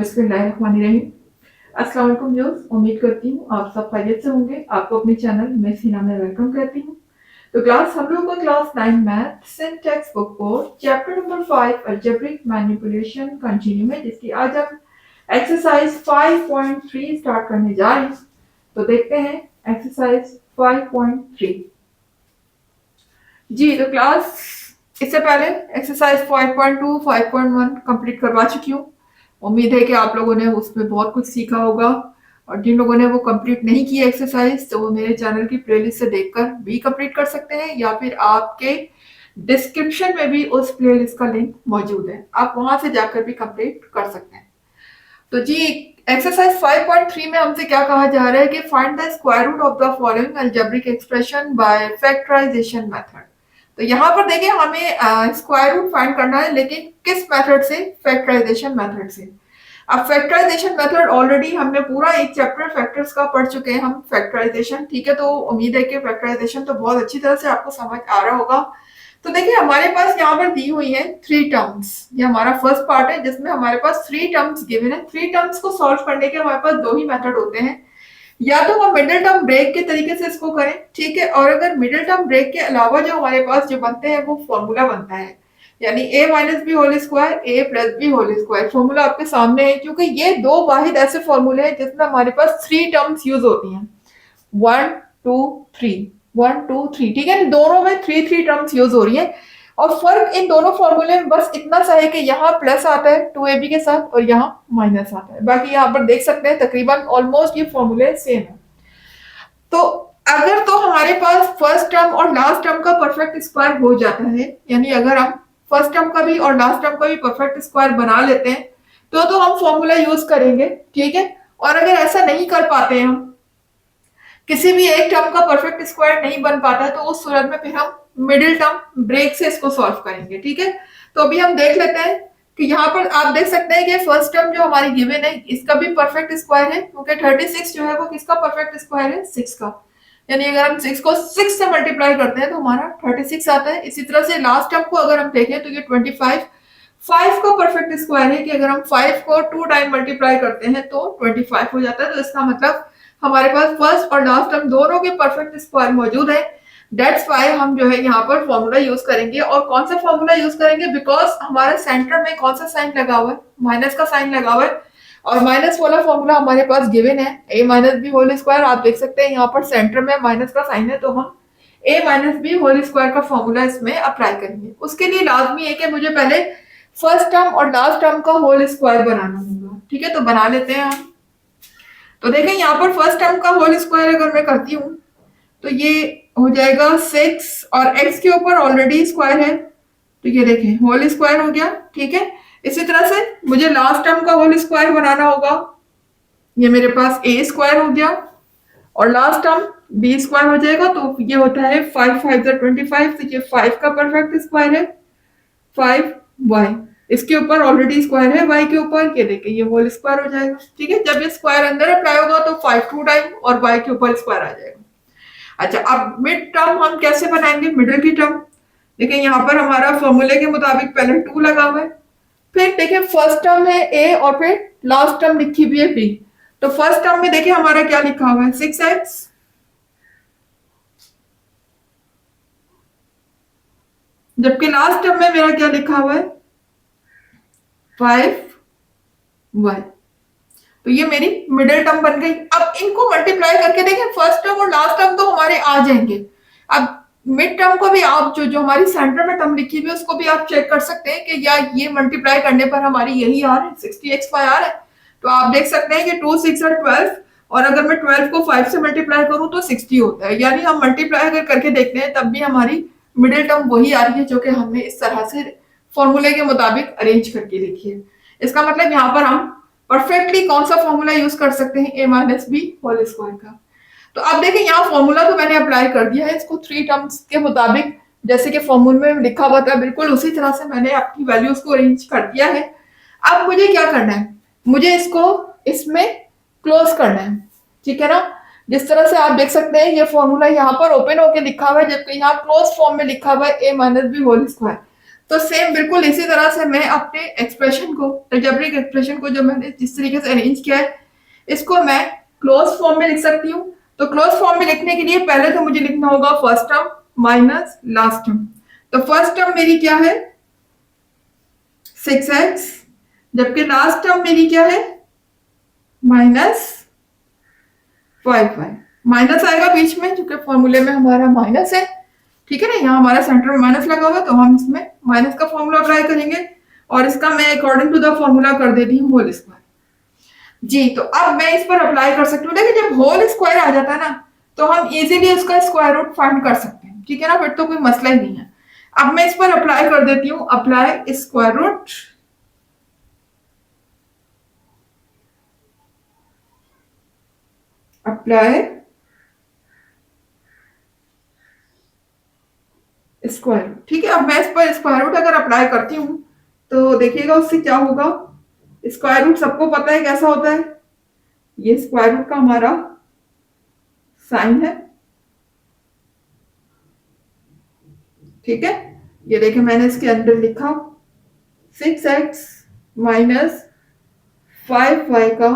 बिस्मिल्लाहिर्रहमानिर्रहीम। अस्सलाम वालेकुम व्यूअर्स, उम्मीद करती हूँ आप सब खैरियत से होंगे। आपको अपने चैनल मिस हिना में वेलकम करती हूँ। तो क्लास हम लोग का class 9 math syntax book board chapter number 5 algebraic manipulation continue है, जिसकी आज हम एक्सरसाइज 5.3 स्टार्ट करने जा रहे हैं। तो देखते हैं एक्सरसाइज 5.3। जी तो क्लास इससे पहले एक्सरसाइज 5.2 5.1 कंप्लीट करवा चुकी हूँ। उम्मीद है कि आप लोगों ने उसमें बहुत कुछ सीखा होगा, और जिन लोगों ने वो कंप्लीट नहीं की एक्सरसाइज तो वो मेरे चैनल की प्लेलिस्ट से देखकर भी कंप्लीट कर सकते हैं, या फिर आपके डिस्क्रिप्शन में भी उस प्लेलिस्ट का लिंक मौजूद है, आप वहां से जाकर भी कंप्लीट कर सकते हैं। तो जी एक्सरसाइज 5.3 में हमसे क्या कहा जा रहा है कि find the square root of the following algebraic expression by factorization method. तो यहाँ पर देखिए हमें स्क्वायर रूट फाइंड करना है, लेकिन किस मेथड से? फैक्टराइजेशन मेथड से। अब फैक्टराइजेशन मेथड ऑलरेडी हमने पूरा एक चैप्टर फैक्टर्स का पढ़ चुके हैं हम, फैक्टराइजेशन, ठीक है। तो उम्मीद है कि फैक्टराइजेशन तो बहुत अच्छी तरह से आपको समझ आ रहा होगा। तो देखिए हमारे पास यहाँ पर दी हुई है 3 टर्म्स। ये हमारा फर्स्ट पार्ट है जिसमें हमारे पास 3 टर्म्स गिवन है। 3 टर्म्स को सॉल्व करने के हमारे पास दो ही मेथड होते हैं, या तो हम मिडिल टर्म ब्रेक के तरीके से इसको करें, ठीक है, और अगर मिडिल टर्म ब्रेक के अलावा जो हमारे पास जो बनते हैं वो फॉर्मूला बनता है, यानी a minus B whole square a plus B whole square. Formula आपके सामने है, क्योंकि ये दो वाहिद ऐसे फॉर्मूले हैं जिसमें हमारे पास 3 टर्म्स यूज होती हैं, 1 2 3 1 2 3, ठीक है। दोनों में 3 टर्म्स यूज हो रही है, और फर्क इन दोनों फॉर्मूले में बस इतना सा है कि यहाँ प्लस आता है 2ab के साथ और यहाँ माइनस आता है। बाकी यहाँ पर देख सकते हैं तकरीबन ऑलमोस्ट ये फॉर्मूले सेम है। तो अगर तो हमारे पास फर्स्ट टर्म और लास्ट टर्म का परफेक्ट स्क्वायर हो जाता है, यानी अगर हम फर्स्ट टर्म का भी और लास्ट टर्म का भी परफेक्ट स्क्वायर बना लेते हैं तो हम फॉर्मूला यूज करेंगे, ठीक है। और अगर ऐसा नहीं कर पाते हैं, हम किसी भी एक टर्म का परफेक्ट स्क्वायर नहीं बन पाता है, तो उस सूरत में फिर हम मिडिल टर्म ब्रेक से इसको सॉल्व करेंगे, ठीक है। तो अभी हम देख लेते हैं कि यहाँ पर आप देख सकते हैं कि फर्स्ट टर्म जो हमारी गिवन है इसका भी परफेक्ट स्क्वायर है, क्योंकि 36 जो है वो किसका परफेक्ट स्क्वायर है? 6 का। यानी अगर हम 6 को 6 से मल्टीप्लाई करते हैं तो हमारा 36 आता है। इसी तरह से लास्ट टर्म को अगर हम देखें तो ये 25 5 का परफेक्ट स्क्वायर है कि अगर हम 5 को 2 टाइम मल्टीप्लाई करते हैं तो 25 हो जाता है। तो इसका मतलब हमारे पास फर्स्ट और लास्ट टर्म दोनों के परफेक्ट स्क्वायर मौजूद है। दैट्स वाई हम जो है यहाँ पर फॉर्मूला यूज करेंगे। और कौन सा फॉर्मूला यूज करेंगे? बिकॉज हमारे सेंटर में कौन सा साइन लगा हुआ है? माइनस का साइन लगा हुआ है, और माइनस वाला फॉर्मूला हमारे पास गिवन है a minus B whole square. आप देख सकते हैं यहाँ पर सेंटर में माइनस का साइन है, तो हम a minus B whole square का फॉर्मूला इसमें अप्लाई करेंगे। उसके लिए लाजमी है कि मुझे पहले फर्स्ट टर्म और लास्ट टर्म का होल स्क्वायर बनाना होगा, ठीक है। तो बना लेते हैं हम। तो देखें यहाँ पर फर्स्ट टर्म का होल स्क्वायर अगर मैं करती हूँ तो ये हो जाएगा 6, और x के ऊपर ऑलरेडी स्क्वायर है तो ये देखें होल स्क्वायर हो गया, ठीक है। इसी तरह से मुझे लास्ट टर्म का होल स्क्वायर बनाना होगा, ये मेरे पास a स्क्वायर हो गया, और लास्ट टर्म b स्क्वायर हो जाएगा। तो ये होता है 5 5 25, तो ये 5 का परफेक्ट स्क्वायर है 5y। इसके ऊपर ऑलरेडी स्क्वायर है y के ऊपर, ये देखिए ये होल स्क्वायर हो जाएगा, ठीक है। जब ये स्क्वायर अंदर अप्लाई होगा तो 5 2 टाइम और y के ऊपर स्क्वायर आ जाएगा। अच्छा, अब मिड टर्म हम कैसे बनाएंगे? मिडिल की टर्म देखिए यहाँ पर हमारा फॉर्मूले के मुताबिक पहले 2 लगा हुआ है, फिर देखिए फर्स्ट टर्म है a और फिर लास्ट टर्म लिखी हुई है b। तो फर्स्ट टर्म में देखिए हमारा क्या लिखा हुआ है? 6x, जबकि लास्ट टर्म में मेरा क्या लिखा हुआ है? 5y। तो ये मेरी मिडिल टर्म बन गई। अब इनको मल्टीप्लाई करके देखें, फर्स्ट टर्म और लास्ट टर्म तो हमारे आ जाएंगे। अब मिड टर्म को भी आप जो हमारी सेंटर में टर्म लिखी हुई है उसको भी आप चेक कर सकते हैं कि या ये मल्टीप्लाई करने पर हमारी यही आ रहा है 60x आ रहा है। तो आप देख सकते हैं कि 2 6 और 12, और अगर मैं 12 को 5 से मल्टीप्लाई करूं तो 60 होता है। यानी हम मल्टीप्लाई अगर करके देखते हैं तब भी हमारी मिडिल टर्म वही आ रही है जो कि हमने इस तरह से फॉर्मूले के मुताबिक अरेंज करके लिखी है। इसका मतलब यहाँ पर हम परफेक्टली कौन सा फॉर्मूला यूज कर सकते हैं? a minus B whole square का। तो अब देखिए यहाँ फॉर्मूला तो मैंने अप्लाई कर दिया है, इसको 3 टर्म्स के मुताबिक जैसे कि फॉर्मूले में लिखा हुआ था बिल्कुल उसी तरह से मैंने अपनी वैल्यूज को अरेंज कर दिया है। अब मुझे क्या करना है? मुझे इसको इसमें क्लोज करना है, ठीक है ना। जिस तरह से आप देख सकते हैं ये फॉर्मूला यहाँ पर ओपन होकर लिखा हुआ है, जबकि यहाँ क्लोज फॉर्म में लिखा हुआ है a minus B whole square. तो सेम बिल्कुल इसी तरह से मैं अपने एक्सप्रेशन को, अलजेब्रिक एक्सप्रेशन को जो मैंने जिस तरीके से अरेंज किया है, इसको मैं क्लोज फॉर्म में लिख सकती हूँ। तो क्लोज फॉर्म में लिखने के लिए पहले तो मुझे लिखना होगा first term minus last term. तो फर्स्ट टर्म मेरी क्या है 6x, जबकि लास्ट टर्म मेरी क्या है माइनस 5y। माइनस आएगा बीच में क्योंकि फॉर्मूले में हमारा माइनस है, ठीक है ना, यहाँ हमारा सेंटर में माइनस लगा हुआ है तो हम इसमें माइनस का फॉर्मूला अप्लाई करेंगे और इसका मैं अकॉर्डिंग टू द फॉर्मूला कर देती हूँ होल स्क्वायर। जी, तो अब मैं इस पर अप्लाई कर सकती हूँ। देखिए जब होल स्क्वायर आ जाता है ना तो हम इजीली उसका स्क्वायर रूट फाइंड कर सकते हैं, ठीक है ना, फिर तो कोई मसला ही नहीं है। अब मैं इस पर अप्लाई कर देती हूँ, apply square root, apply square root, ठीक है। अब मैं इस पर स्क्वायर रूट अगर अप्लाई करती हूँ तो देखिएगा उससे क्या होगा। स्क्वायर रूट सबको पता है कैसा होता है, ये स्क्वायर रूट का हमारा साइन है, ठीक है। ये देखिए मैंने इसके अंदर लिखा 6x माइनस 5y का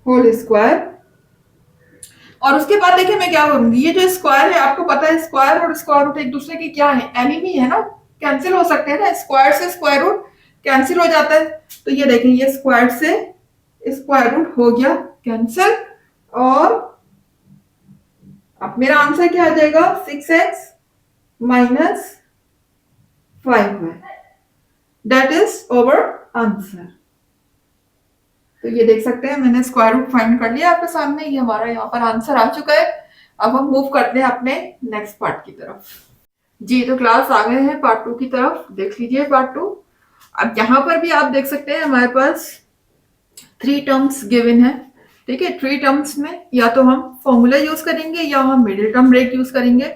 होल स्क्वायर। और उसके बाद देखिए मैं क्या करूंगी, ये जो स्क्वायर है आपको पता है स्क्वायर और स्क्वायर रूट एक दूसरे के क्या है, एनिमी है ना, कैंसिल हो सकते हैं ना, स्क्वायर से स्क्वायर रूट कैंसिल हो जाता है। तो ये देखें ये स्क्वायर से स्क्वायर रूट हो गया कैंसिल, और अब मेरा आंसर क्या आ जाएगा 6x minus 5y, that is over answer. तो ये देख सकते हैं मैंने स्क्वायर रूट फाइंड कर लिया आपके सामने, ये हमारा यहाँ पर आंसर आ चुका है। अब हम मूव करते हैं अपने नेक्स्ट पार्ट की तरफ। जी, तो क्लास आ गए हैं पार्ट 2 की तरफ, देख लीजिए पार्ट 2। अब यहाँ पर भी आप देख सकते हैं हमारे पास 3 टर्म्स गिवन है, ठीक है। 3 टर्म्स में या तो हम फॉर्मूला यूज करेंगे या हम मिडिल टर्म ब्रेक यूज करेंगे।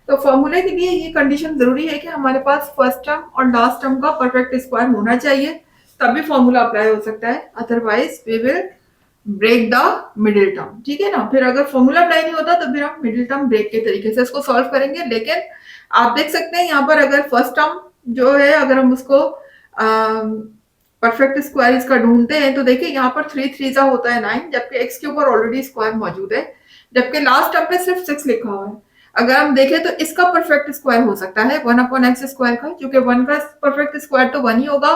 तो फॉर्मूले के लिए ये कंडीशन जरूरी है कि हमारे पास फर्स्ट टर्म और लास्ट टर्म का परफेक्ट स्क्वायर होना चाहिए, तभी फॉर्मूला अप्लाई हो सकता है, otherwise we will break the middle term, ठीक है ना। फिर अगर फॉर्मूला अप्लाई नहीं होता तो फिर हम मिडिल टर्म ब्रेक के तरीके से इसको सॉल्व करेंगे। लेकिन आप देख सकते हैं यहाँ पर अगर फर्स्ट टर्म जो है अगर हम उसको परफेक्ट स्क्वायर इसका ढूंढते हैं तो देखिए यहाँ पर 3 3 होता है 9, जबकि x के ऊपर ऑलरेडी स्क्वायर मौजूद है, जबकि लास्ट टर्म पे सिर्फ 6 लिखा हुआ है। अगर हम देखें तो इसका परफेक्ट स्क्वायर हो सकता है 1/x स्क्वायर का, क्योंकि 1 का परफेक्ट स्क्वायर तो 1 ही होगा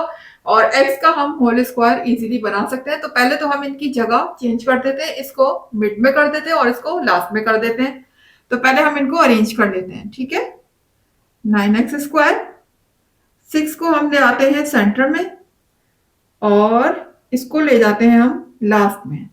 और x का हम होल स्क्वायर इजीली बना सकते हैं। तो पहले तो हम इनकी जगह चेंज कर देते हैं, इसको मिड में कर देते हैं और इसको लास्ट में कर देते हैं। तो पहले हम इनको अरेंज कर लेते हैं, ठीक है। 9x स्क्वायर, 6 को हम ले आते हैं सेंटर में और इसको ले जाते हैं हम लास्ट में।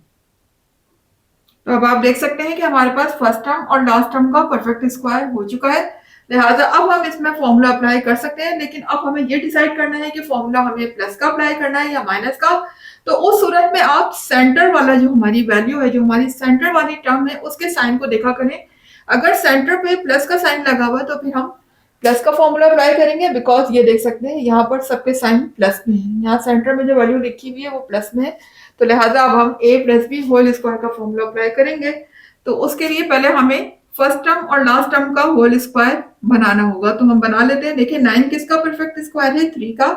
तो अब आप देख सकते हैं कि हमारे पास फर्स्ट टर्म और लास्ट टर्म का परफेक्ट स्क्वायर हो चुका है, लिहाजा अब हम इसमें फॉर्मूला अप्लाई कर सकते हैं। लेकिन अब हमें ये डिसाइड करना है कि फॉर्मूला हमें प्लस का अप्लाई करना है या माइनस का। तो उस सूरत में आप सेंटर वाला जो हमारी वैल्यू है, जो हमारी सेंटर वाली टर्म है, उसके साइन को देखा करें। अगर सेंटर पे प्लस का साइन लगा हुआ है तो फिर हम प्लस का फॉर्मूला अप्लाई करेंगे, बिकॉज ये देख सकते हैं यहाँ पर सबके साइन प्लस में है, यहाँ सेंटर में जो वैल्यू लिखी हुई है वो प्लस में है। तो लिहाजा अब हम a plus B whole square का फॉर्मूला अप्लाई करेंगे। तो उसके लिए पहले हमें फर्स्ट टर्म और लास्ट टर्म का होल स्क्वायर बनाना होगा, तो हम बना लेते हैं। देखिए 9 किसका परफेक्ट स्क्वायर है 3 का,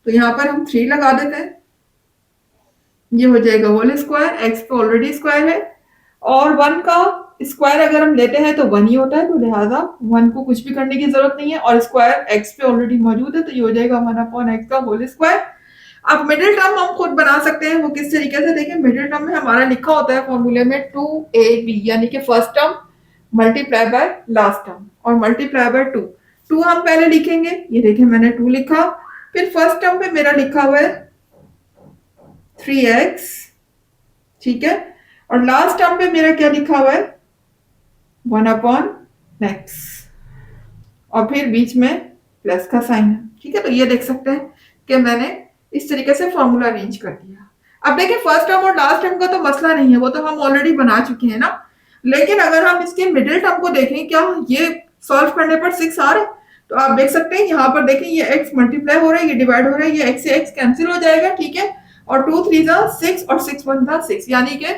तो यहाँ पर हम 3 लगा देते हैं, ये हो जाएगा होल स्क्वायर, x पे ऑलरेडी स्क्वायर है और 1 का स्क्वायर अगर हम लेते हैं तो 1 ही होता है, तो लिहाजा 1 को कुछ भी करने की जरूरत नहीं है और स्क्वायर x पे ऑलरेडी मौजूद है, तो ये हो जाएगा 1/x का होल स्क्वायर। अब मिडिल टर्म हम खुद बना सकते हैं, वो किस तरीके से, देखिए मिडिल टर्म में हमारा लिखा होता है फॉर्मूले में 2ab, यानी कि first term multiply by last term और मल्टीप्लाई बाय 2। 2 हम पहले लिखेंगे, ये देखिए मैंने 2 लिखा, फिर फर्स्ट टर्म पे मेरा लिखा हुआ है 3x, ठीक है, और लास्ट टर्म पे मेरा क्या लिखा हुआ है 1/x और फिर बीच में प्लस का साइन है, ठीक है। तो ये देख सकते हैं कि मैंने इस तरीके से फॉर्मूला अरेंज कर दिया। अब देखिए फर्स्ट टर्म और लास्ट टर्म का तो मसला नहीं है, वो तो हम ऑलरेडी बना चुके हैं ना। लेकिन अगर हम इसके मिडिल टर्म को देखें, क्या ये सॉल्व करने पर 6 आ रहा है, तो आप देख सकते हैं यहाँ पर देखें ये x मल्टीप्लाई हो रहा है, ये डिवाइड हो रहा है, ये x से x कैंसिल हो जाएगा, ठीक है, और 2 3 6 और 6 1 6, यानी कि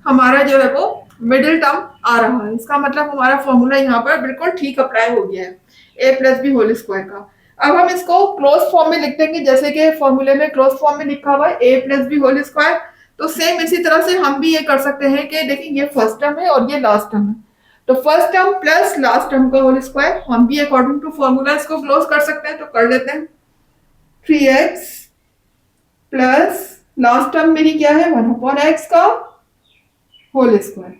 हमारा जो है वो मिडिल टर्म आ रहा है। इसका मतलब हमारा फॉर्मूला यहाँ पर बिल्कुल ठीक अप्लाई हो गया है। ए प्लस बी होल स्क्वायर का। अब हम इसको क्लोज फॉर्म में लिख देंगे, जैसे कि फॉर्मूले में क्लोज फॉर्म में लिखा हुआ है ए प्लस बी होल स्क्वायर। तो सेम इसी तरह से हम भी ये कर सकते हैं कि देखिए ये फर्स्ट टर्म है और ये लास्ट टर्म है, तो first term plus last term का होल स्क्वायर हम भी अकॉर्डिंग टू फॉर्मूला इसको क्लोज कर सकते हैं। तो कर लेते हैं 3x प्लस लास्ट टर्म मेरी क्या है 1/x का होल स्क्वायर।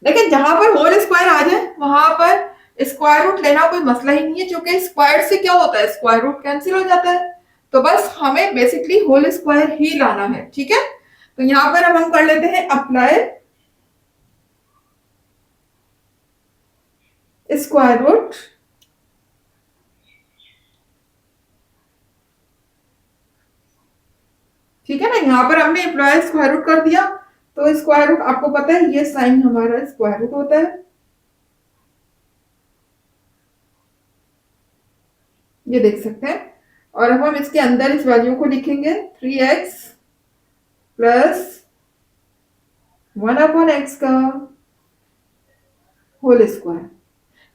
लेकिन जहां पर होल स्क्वायर आ जाए वहां पर स्क्वायर रूट लेना कोई मसला ही नहीं है, क्योंकि स्क्वायर से क्या होता है स्क्वायर रूट कैंसिल हो जाता है। तो बस हमें बेसिकली होल स्क्वायर ही लाना है, ठीक है। तो यहां पर अब हम कर लेते हैं अप्लाई स्क्वायर रूट ठीक है ना। यहां पर हमने अप्लाई स्क्वायर रूट कर दिया, तो स्क्वायर रूट आपको पता है ये साइन हमारा स्क्वायर रूट होता है, ये देख सकते हैं। और अब हम इसके अंदर इस वैल्यू को लिखेंगे 3x प्लस 1/x का होल स्क्वायर।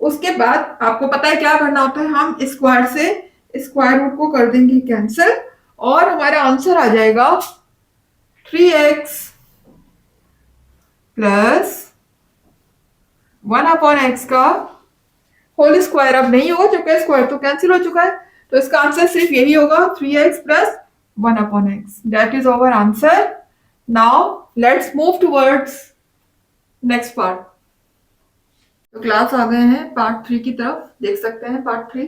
उसके बाद आपको पता है क्या करना होता है, हम स्क्वायर से स्क्वायर रूट को कर देंगे कैंसिल और हमारा आंसर आ जाएगा 3x प्लस 1/x का होल स्क्वायर। अब नहीं होगा क्योंकि स्क्वायर तो कैंसिल हो चुका है, तो इसका आंसर सिर्फ यही होगा 3x plus 1/x। That is our answer. Now let's move towards next part. तो क्लास आ गए हैं पार्ट 3 की तरफ, देख सकते हैं पार्ट 3।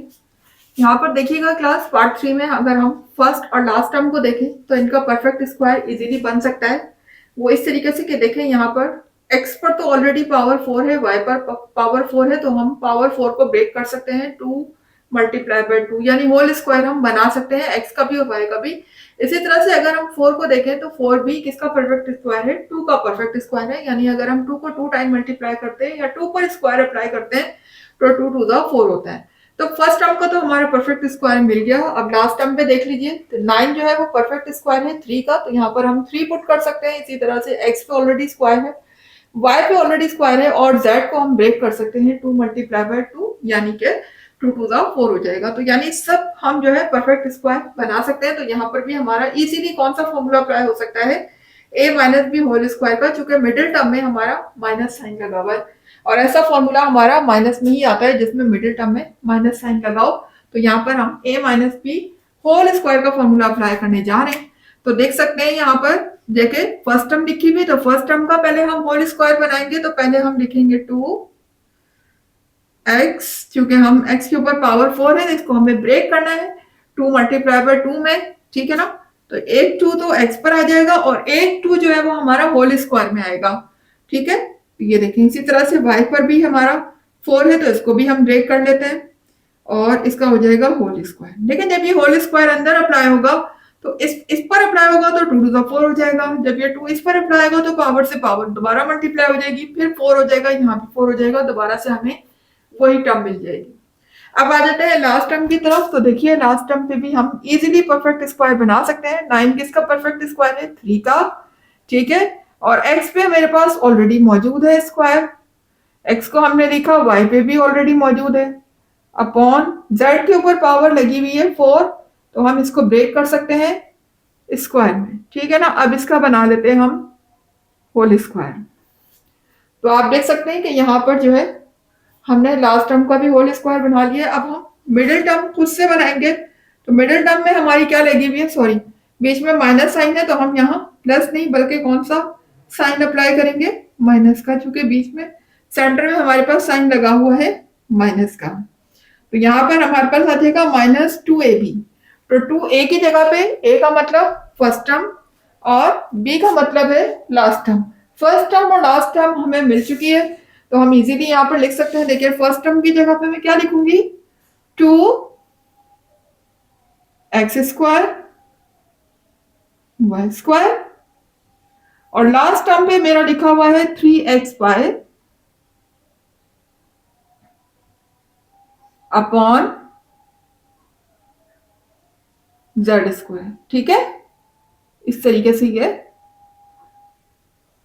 यहाँ पर देखिएगा क्लास पार्ट 3 में अगर हम फर्स्ट और लास्ट टर्म को देखें तो इनका परफेक्ट स्क्वायर इजीली बन सकता है। वो इस तरीके से कि देखें यहाँ पर x पर तो ऑलरेडी पावर 4 है, y पर पावर 4 है, तो हम पावर 4 को ब्रेक कर सकते हैं 2 मल्टीप्लाई बाय 2, यानी होल स्क्वायर हम बना सकते हैं x का भी और y का भी। इसी तरह से अगर हम 4 को देखें तो 4 भी किसका परफेक्ट स्क्वायर है 2 का परफेक्ट स्क्वायर है, यानी अगर हम 2 को 2 टाइम मल्टीप्लाई करते हैं या 2 पर स्क्वायर अप्लाई करते हैं तो 2 2 4 होता है। तो फर्स्ट टर्म का तो हमारा परफेक्ट स्क्वायर मिल गया। अब लास्ट टर्म पे देख लीजिए, तो 9 जो है वो परफेक्ट स्क्वायर है 3 का, तो यहाँ पर हम 3 पुट कर सकते हैं। इसी तरह से x पे ऑलरेडी स्क्वायर है, y पे ऑलरेडी स्क्वायर है और z को हम ब्रेक कर सकते हैं 2 मल्टीप्लाई बाय 2, यानी कि 2 2 4 हो जाएगा। तो यानी सब हम जो है परफेक्ट स्क्वायर बना सकते हैं। तो यहाँ पर भी हमारा इजीली कौन सा फॉर्मूला अप्लाई हो सकता है a minus B whole square का, चूंकि मिडिल टर्म में हमारा माइनस साइन लगा हुआ है और ऐसा फॉर्मूला हमारा माइनस में ही आता है जिसमें मिडिल टर्म में माइनस साइन लगाओ। तो यहाँ पर हम a minus B whole square का फॉर्मूला अप्लाई करने जा रहे हैं। तो देख सकते हैं यहाँ पर देखे फर्स्ट टर्म लिखी हुई, तो फर्स्ट टर्म का पहले हम होल स्क्वायर बनाएंगे, तो पहले हम लिखेंगे 2x, क्योंकि हम x के ऊपर पावर 4 है, इसको हमें ब्रेक करना है 2 मल्टीप्लाई बाय 2 में, ठीक है ना। तो एक 2 तो x पर आ जाएगा और एक 2 जो है वो हमारा होल स्क्वायर में आएगा, ठीक है। ये देखें इसी तरह से y पर भी हमारा 4 है, तो इसको भी हम ब्रेक कर लेते हैं और इसका हो जाएगा होल स्क्वायर। लेकिन जब ये होल स्क्वायर अंदर अप्लाई होगा तो इस पर अप्लाई होगा तो 2 टू 4 हो जाएगा। जब ये 2 इस पर अप्लाई होगा तो पावर से पावर दोबारा मल्टीप्लाई हो जाएगी, फिर 4 हो जाएगा, यहाँ पे 4 हो जाएगा, दोबारा से हमें वही टर्म मिल जाएगी। अब आ जाते हैं लास्ट टर्म की तरफ। तो देखिए लास्ट टर्म पे भी हम इजीली परफेक्ट स्क्वायर बना सकते हैं। 9 किसका परफेक्ट स्क्वायर है 3 का, ठीक है। और x पे मेरे पास ऑलरेडी मौजूद है स्क्वायर, x को हमने लिखा, y पे भी ऑलरेडी मौजूद है, अपॉन z के ऊपर पावर लगी हुई है 4, तो हम इसको ब्रेक कर सकते हैं स्क्वायर में, ठीक है ना। अब इसका बना लेते हैं हम होल स्क्वायर। तो आप देख सकते हैं कि यहाँ पर जो है हमने लास्ट टर्म का भी होल स्क्वायर बना लिया। अब हम मिडिल टर्म खुद से बनाएंगे। तो मिडिल टर्म में हमारी क्या लगी हुई है, सॉरी बीच में माइनस साइन है, तो हम यहाँ प्लस नहीं बल्कि कौन सा साइन अप्लाई करेंगे माइनस का, चूंकि बीच में सेंटर में हमारे पास साइन लगा हुआ है माइनस का। तो यहाँ पर हमारे पास आ जाएगा -2ab। तो 2a की जगह पे a का मतलब फर्स्ट टर्म और b का मतलब है लास्ट टर्म। फर्स्ट टर्म और लास्ट टर्म हमें मिल चुकी है, तो हम इजीली यहाँ पर लिख सकते हैं। देखिए फर्स्ट टर्म की जगह पे मैं क्या लिखूंगी 2x स्क्वायर y स्क्वायर, और लास्ट टर्म पे मेरा लिखा हुआ है 3xy अपॉन z स्क्वायर, ठीक है। इस तरीके से ये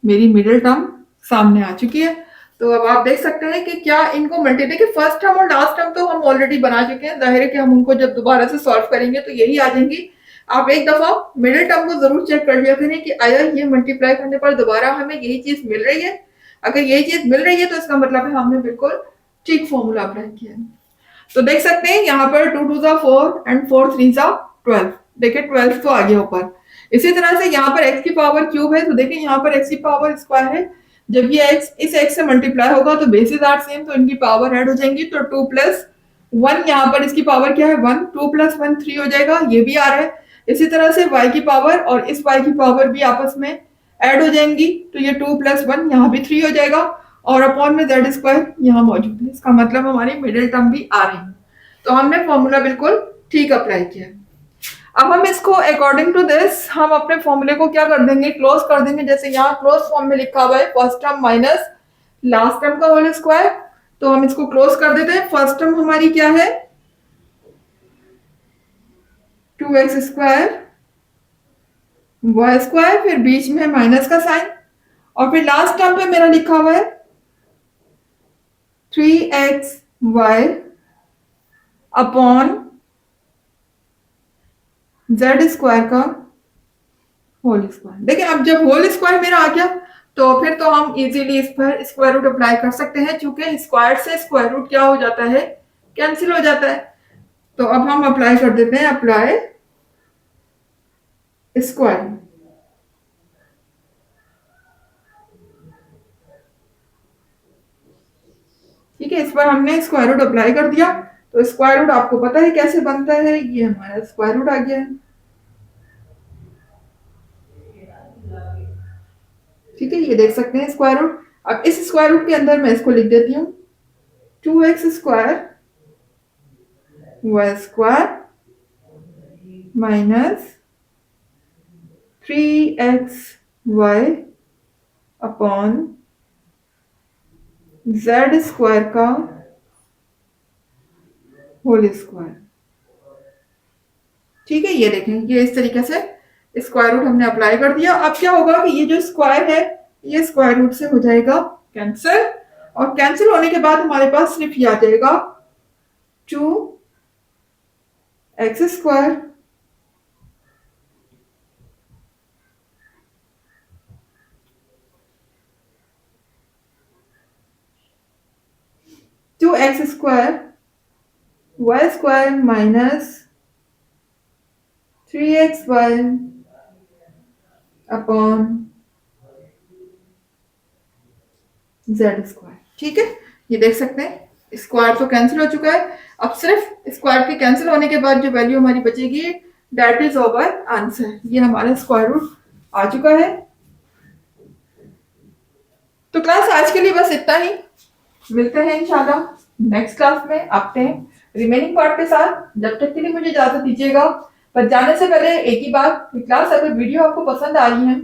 मेरी मिडिल टर्म सामने आ चुकी है। तो अब आप देख सकते हैं कि क्या इनको मल्टी, देखिए फर्स्ट टर्म और लास्ट टर्म तो हम ऑलरेडी बना चुके हैं, जाहिर है कि हम उनको जब दोबारा से सॉल्व करेंगे तो यही आ जाएंगी। आप एक दफा मिडिल टर्म को जरूर चेक कर लिया करें कि आया ये मल्टीप्लाई करने पर दोबारा हमें यही चीज मिल रही है। अगर यही चीज मिल रही है तो इसका मतलब है हमने बिल्कुल ठीक फॉर्मूला अप्लाई किया है। तो देख सकते हैं यहाँ पर 2 2 जा 4 एंड 4 3 जा 12, देखिए 12 तो आ गया ऊपर। इसी तरह से यहाँ पर x की पावर क्यूब है, तो देखिए यहाँ पर x की पावर स्क्वायर है, जब ये x इस x से मल्टीप्लाई होगा तो बेसिस आर सेम, तो इनकी पावर ऐड हो जाएंगी, तो 2 प्लस 1 यहाँ पर इसकी पावर क्या है 1, 2 प्लस 1 3 हो जाएगा, ये भी आ रहा है। इसी तरह से y की पावर और इस y की पावर भी आपस में ऐड हो जाएंगी, तो ये 2 प्लस 1 यहाँ भी 3 हो जाएगा, और अपॉन में z स्क्वायर यहाँ मौजूद है, इसका मतलब हमारी मिडिल टर्म भी आ रही है। तो हमने फॉर्मूला बिल्कुल ठीक अप्लाई किया। अब हम इसको अकॉर्डिंग टू दिस हम अपने फॉर्मूले को क्या कर देंगे, क्लोज कर देंगे। जैसे यहाँ क्लोज फॉर्म में लिखा हुआ है first term minus last term का होल स्क्वायर, तो हम इसको क्लोज कर देते हैं। फर्स्ट टर्म हमारी क्या है 2x स्क्वायर वाई स्क्वायर, फिर बीच में माइनस का साइन, और फिर लास्ट टर्म पे मेरा लिखा हुआ है 3xy अपॉन जेड स्क्वायर का होल स्क्वायर। देखिए अब जब होल स्क्वायर मेरा आ गया तो फिर तो हम इजीली इस पर स्क्वायर रूट अप्लाई कर सकते हैं, क्योंकि स्क्वायर से स्क्वायर रूट क्या हो जाता है कैंसिल हो जाता है। तो अब हम अप्लाई कर देते हैं, अप्लाई स्क्वायर। ठीक है, इस पर हमने स्क्वायर रूट अप्लाई कर दिया, तो स्क्वायर रूट आपको पता है कैसे बनता है, ये हमारा स्क्वायर रूट आ गया है। ठीक है, ये देख सकते हैं स्क्वायर रूट। अब इस स्क्वायर रूट के अंदर मैं इसको लिख देती हूँ 2x square Y square minus 3xy upon Z square का होल स्क्वायर। ठीक है, ये देखें, ये इस तरीके से स्क्वायर रूट हमने अप्लाई कर दिया। अब क्या होगा कि ये जो स्क्वायर है ये स्क्वायर रूट से हो जाएगा कैंसिल, और कैंसिल होने के बाद हमारे पास सिर्फ ये आ जाएगा 2x square Y square minus 3xy upon Z square. ठीक है, ये देख सकते हैं स्क्वायर तो कैंसिल हो चुका है, अब सिर्फ स्क्वायर के कैंसिल होने के बाद जो वैल्यू हमारी बचेगी दैट इज ओवर आंसर। ये हमारा स्क्वायर रूट आ चुका है। तो क्लास आज के लिए बस इतना ही, मिलते हैं इंशाल्लाह नेक्स्ट क्लास में आते हैं रिमेनिंग पार्ट के साथ। जब तक के लिए मुझे इजाजत दीजिएगा, पर जाने से पहले एक ही बात, क्लास अगर वीडियो आपको पसंद आ रही है,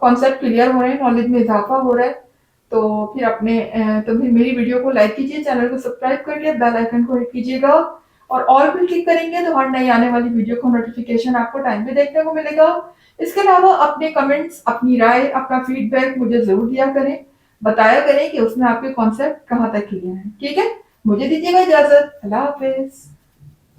कॉन्सेप्ट क्लियर हो रहे हैं, नॉलेज में इजाफा हो रहा है, तो फिर मेरी वीडियो को लाइक कीजिए, चैनल को सब्सक्राइब करिए, बेल आइकन को हिट कीजिएगा, और ऑल पे क्लिक करेंगे तो हर नई आने वाली वीडियो का नोटिफिकेशन आपको टाइम पे देखने को मिलेगा। इसके अलावा अपने कमेंट्स, अपनी राय, अपना फीडबैक मुझे जरूर दिया करें, बताया करें कि उसमें आपके कॉन्सेप्ट कहाँ तक क्लियर है। ठीक है, मुझे दीजिएगा इजाजत, अल्लाह हाफिज।